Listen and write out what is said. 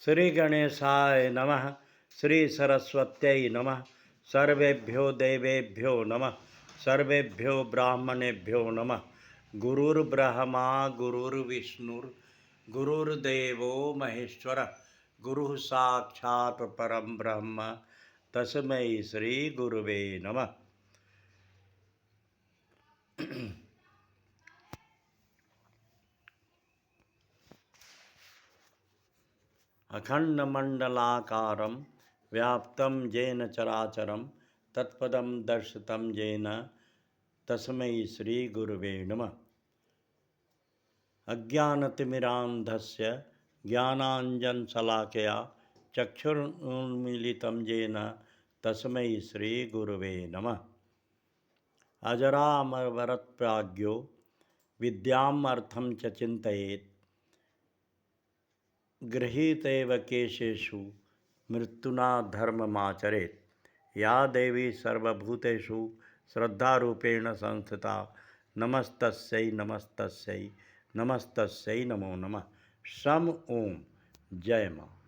श्री गणेशाय नमः। श्री सरस्वत्यै नमः। सर्वेभ्यो देवेभ्यो नमः। सर्वेभ्यो ब्राह्मणेभ्यो नमः। गुरुर्ब्रह्मा गुरुर्विष्णुर्गुरुर्देवो महेश्वरः। गुरुः साक्षात् परं ब्रह्म तस्मै श्री गुरुवे नमः। अखंडमंडलाकारं व्याप्तं येन चराचरं तत्पदं दर्शितं येन तस्मै श्री गुरुवे नमः। अज्ञानतिमिरान्धस्य ज्ञानाञ्जनशलाकया चक्षुरुन्मीलितं येन तस्मै श्री गुरुवे नमः। अजरामरवरत्प्राज्ञो विद्यामर्थं च चिन्तयेत् गृहीतैव केशेषु मृत्युना धर्ममाचरेत्। या देवी सर्वभूतेषु श्रद्धारूपेण संस्थिता नमस्तस्यै नमस्तस्यै नमस्तस्यै नमो नमः। सम ओम। जय माँ।